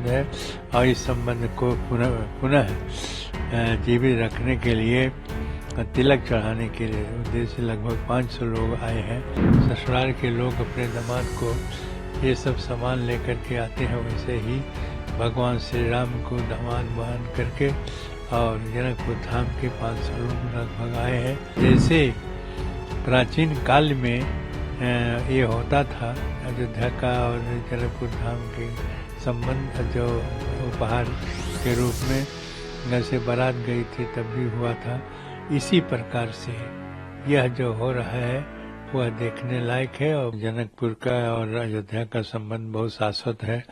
है और इस संबंध को पुनः जीवित रखने के लिए तिलक चढ़ाने के लिए उद्देश्य से लगभग 500 लोग आए हैं। ससुराल के लोग अपने दामाद को ये सब सामान लेकर के आते हैं, वैसे ही भगवान श्री राम को दामाद मान करके और जनकपुर धाम के 500 लोग लगभग आए हैं। जैसे प्राचीन काल में ये होता था, अयोध्या का और जनकपुर धाम के संबंध जो उपहार के रूप में घर से बारात गई थी तब भी हुआ था, इसी प्रकार से यह जो हो रहा है वह देखने लायक है। और जनकपुर का और अयोध्या का संबंध बहुत शाश्वत है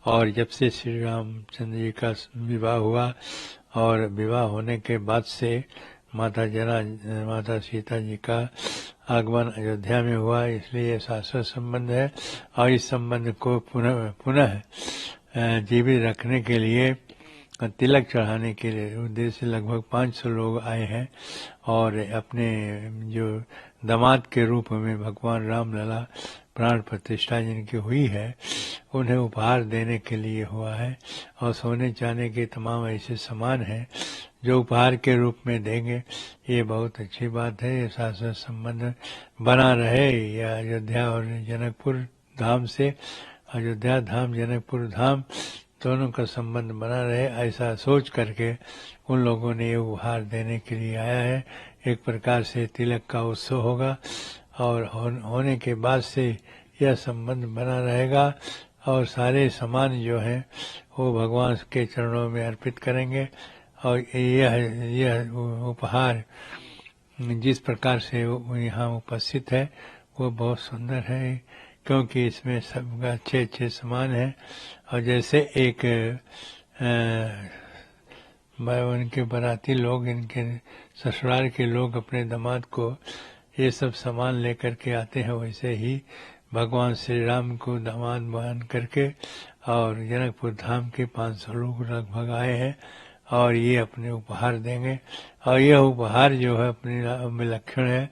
और जब से श्री रामचंद्र जी का विवाह हुआ और विवाह होने के बाद से माता सीता जी का आगमन अयोध्या में हुआ, इसलिए शाश्वत संबंध है और इस संबंध को पुनः जीवित रखने के लिए तिलक चढ़ाने के लिए उद्देश्य से लगभग 500 लोग आए हैं और अपने जो दामाद के रूप में भगवान राम लला प्राण प्रतिष्ठा जिनकी हुई है उन्हें उपहार देने के लिए हुआ है। और सोने चांदी के तमाम ऐसे सामान हैं जो उपहार के रूप में देंगे, ये बहुत अच्छी बात है। ये शाश्वत संबंध बना रहे। यह अयोध्या और जनकपुर धाम से अयोध्या धाम जनकपुर धाम दोनों का संबंध बना रहे, ऐसा सोच करके उन लोगों ने ये उपहार देने के लिए आया है। एक प्रकार से तिलक का उत्सव होगा और होने के बाद से यह संबंध बना रहेगा और सारे सामान जो हैं वो भगवान के चरणों में अर्पित करेंगे। और यह उपहार जिस प्रकार से यहाँ उपस्थित है वो बहुत सुंदर है, क्योंकि इसमें सब अच्छे सामान हैं। और जैसे एक उनके बाराती लोग, इनके ससुराल के लोग अपने दामाद को ये सब सामान लेकर के आते हैं, वैसे ही भगवान श्री राम को दामाद मान करके और जनकपुर धाम के 500 लोग लगभग आए हैं और ये अपने उपहार देंगे। और यह उपहार जो है अपने विलक्षण है।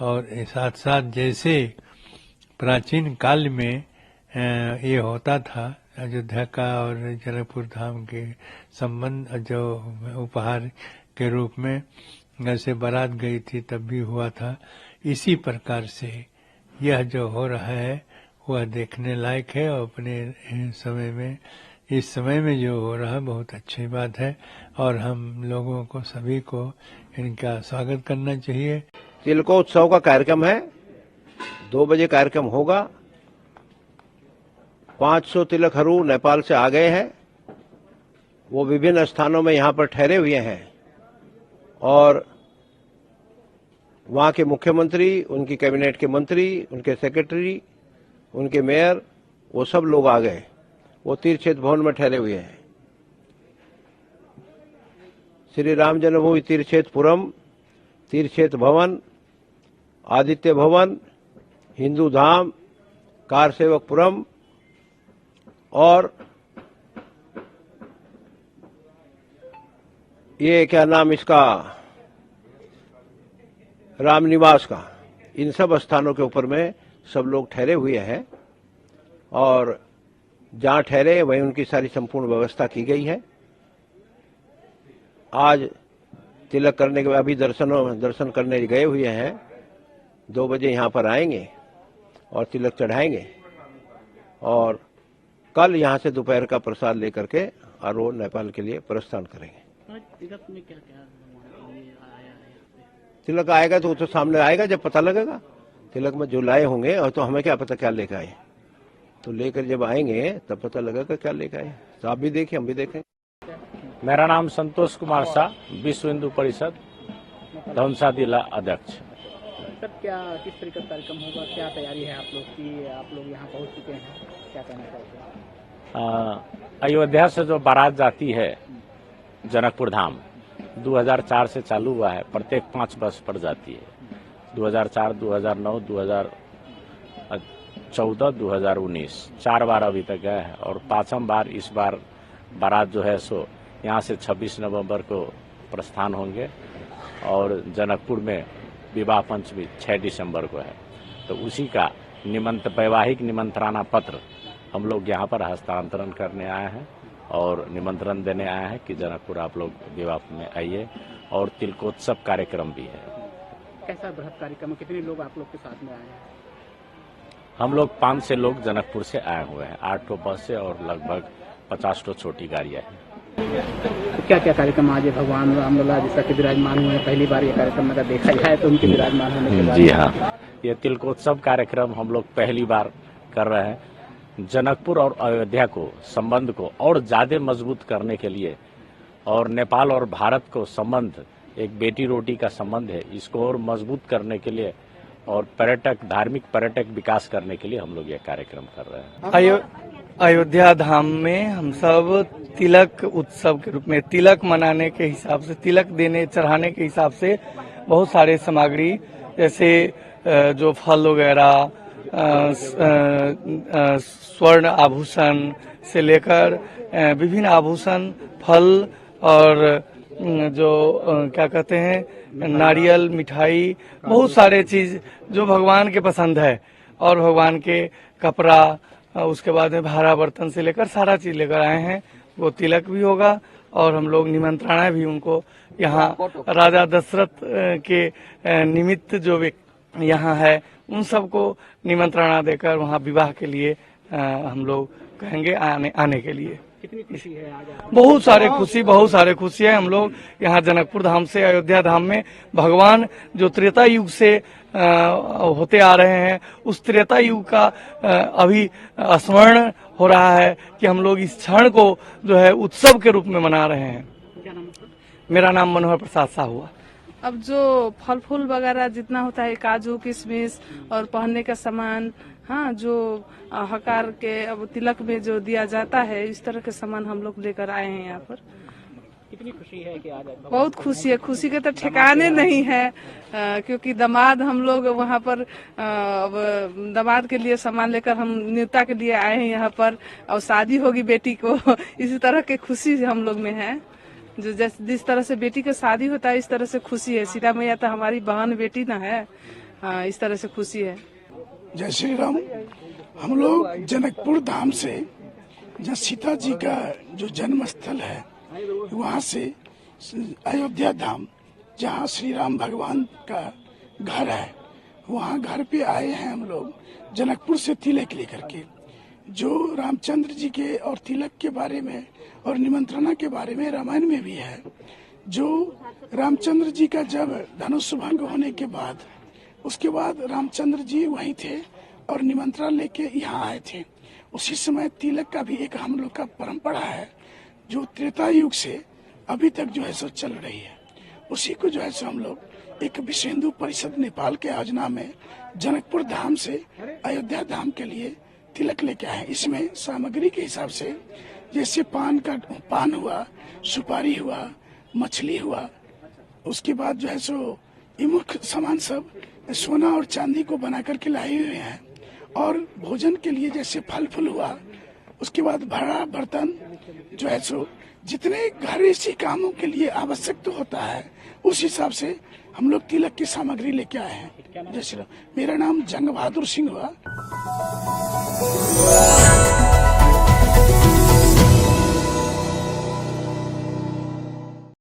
और साथ साथ जैसे प्राचीन काल में ये होता था, अयोध्या का और जनकपुर धाम के संबंध जो उपहार के रूप में घर से बारात गई थी तब भी हुआ था, इसी प्रकार से यह जो हो रहा है वह देखने लायक है। और अपने इस समय में जो हो रहा है बहुत अच्छी बात है और हम लोगों को सभी को इनका स्वागत करना चाहिए। तिलकोत्सव का कार्यक्रम है, 2 बजे कार्यक्रम होगा। 500 तिलकहरू नेपाल से आ गए हैं, वो विभिन्न स्थानों में यहाँ पर ठहरे हुए हैं और वहाँ के मुख्यमंत्री, उनकी कैबिनेट के मंत्री, उनके सेक्रेटरी, उनके मेयर, वो सब लोग आ गए। वो तीर्थक्षेत्र भवन में ठहरे हुए हैं। श्री राम जन्मभूमि तीर्थक्षेत्रपुरम, तीर्थक्षेत्र भवन, आदित्य भवन, हिंदू धाम, कारसेवकपुरम और ये क्या नाम इसका, रामनिवास का, इन सब स्थानों के ऊपर में सब लोग ठहरे हुए हैं और जहां ठहरे वहीं उनकी सारी संपूर्ण व्यवस्था की गई है। आज तिलक करने के बाद अभी दर्शन करने गए हुए हैं, 2 बजे यहाँ पर आएंगे और तिलक चढ़ाएंगे और कल यहाँ से दोपहर का प्रसाद लेकर के और वो नेपाल के लिए प्रस्थान करेंगे। तिलक में क्या क्या आया है? तिलक आएगा तो वो तो सामने आएगा जब पता लगेगा। तिलक में जो लाए होंगे और तो हमें क्या पता क्या लेकर आए, तो लेकर जब आएंगे तब पता लगेगा क्या लेकर आए। तो आप भी देखिए, हम भी देखें। मेरा नाम संतोष कुमार शाह, विश्व हिंदू परिषद धौनसा जिला अध्यक्ष। सर, क्या किस तरीके का कार्यक्रम होगा, क्या तैयारी है आप लोग की? आप लोग यहाँ पहुँच चुके हैं, क्या कहना चाहते हैं? अयोध्या से जो बारात जाती है जनकपुर धाम 2004 से चालू हुआ है, प्रत्येक 5 वर्ष पर जाती है। 2004, 2009, 2014, 2019 4 बार अभी तक गए हैं और 5वीं बार इस बार बारात जो है सो यहाँ से 26 नवंबर को प्रस्थान होंगे और जनकपुर में विवाह पंचमी 6 दिसंबर को है। तो उसी का वैवाहिक निमंत्रणा पत्र हम लोग यहाँ पर हस्तांतरण करने आए हैं और निमंत्रण देने आए हैं कि जनकपुर आप लोग विवाह में आइए। और तिलकोत्सव कार्यक्रम भी है। कैसा बृहद कार्यक्रम है? कितने लोग आप लोग के साथ में आए हैं? हम लोग 500 लोग जनकपुर से आए हुए हैं, 8 ठो बस से और लगभग 50 ठो छोटी गाड़ियां हैं। क्या क्या कार्यक्रम आज है? भगवान रामलला जैसा कि विराजमान हुए हैं, पहली बार ये कार्यक्रम अगर देखा जाए तो उनके विराजमान होने के बाद। जी हाँ, ये तिलकोत्सव कार्यक्रम हम लोग पहली बार कर रहे हैं। जनकपुर और अयोध्या को संबंध को और ज्यादा मजबूत करने के लिए और नेपाल और भारत को संबंध एक बेटी रोटी का संबंध है, इसको और मजबूत करने के लिए और पर्यटक धार्मिक पर्यटक विकास करने के लिए हम लोग ये कार्यक्रम कर रहे हैं। अयोध्या धाम में हम सब तिलक उत्सव के रूप में तिलक मनाने के हिसाब से, तिलक देने चढ़ाने के हिसाब से बहुत सारे सामग्री जैसे जो फल वगैरह, स्वर्ण आभूषण से लेकर विभिन्न आभूषण, फल और जो क्या कहते हैं नारियल, मिठाई, बहुत सारे चीज जो भगवान के पसंद है, और भगवान के कपड़ा, उसके बाद में भारा बर्तन से लेकर सारा चीज लेकर आए हैं। वो तिलक भी होगा और हम लोग निमंत्रणा भी उनको यहाँ राजा दशरथ के निमित्त जो यहाँ है उन सबको निमंत्रणा देकर वहाँ विवाह के लिए हम लोग कहेंगे आने के लिए। कितनी खुशी है आज? बहुत सारे खुशी है। हम लोग यहाँ जनकपुर धाम से अयोध्या धाम में भगवान जो त्रेता युग से होते आ रहे हैं, उस त्रेता युग का अभी स्मरण हो रहा है कि हम लोग इस क्षण को जो है उत्सव के रूप में मना रहे हैं। क्या नाम है? मेरा नाम मनोहर प्रसाद साहू है। अब जो फल फूल वगैरह जितना होता है, काजू किशमिश और पहनने का सामान, हाँ, जो हकार के अब तिलक में जो दिया जाता है, इस तरह के सामान हम लोग लेकर आए हैं यहाँ पर। कितनी खुशी है कि आज बहुत खुशी है। खुशी के तो ठिकाने नहीं है, क्योंकि दामाद हम लोग वहाँ पर अब दामाद के लिए सामान लेकर हम न्योता के लिए आए हैं यहाँ पर, और शादी होगी बेटी को, इसी तरह की खुशी हम लोग में है। जो जिस तरह से बेटी का शादी होता है, इस तरह से खुशी है। सीता मैया तो हमारी बहन बेटी ना है, हाँ, इस तरह से खुशी है। जय श्री राम। हम लोग जनकपुर धाम से, जहाँ सीता जी का जो जन्म स्थल है, वहाँ से अयोध्या धाम जहाँ श्री राम भगवान का घर है, वहाँ घर पे आए हैं हम लोग जनकपुर से तिलक लेकर के। जो रामचंद्र जी के और तिलक के बारे में और निमंत्रणा के बारे में रामायण में भी है। जो रामचंद्र जी का जब धनुष भंग होने के बाद, उसके बाद रामचंद्र जी वहीं थे और निमंत्रण लेके यहाँ आए थे। उसी समय तिलक का भी एक हम लोग का परंपरा है, जो त्रेता युग से अभी तक जो है सो चल रही है। उसी को जो है सो हम लोग एक विश्व हिंदू परिषद नेपाल के योजना में जनकपुर धाम से अयोध्या धाम के लिए तिलक लेके आए। इसमें सामग्री के हिसाब से जैसे पान हुआ, सुपारी हुआ, मछली हुआ, उसके बाद जो है सो मुख्य सामान सब सोना और चांदी को बना करके लाए हुए हैं। और भोजन के लिए जैसे फल फूल हुआ, उसके बाद भाड़ा बर्तन जो है सो जितने घरेलू कामों के लिए आवश्यक तो होता है, उस हिसाब से हम लोग तिलक की सामग्री लेके आए हैं। जैसे मेरा नाम जंग बहादुर सिंह हुआ।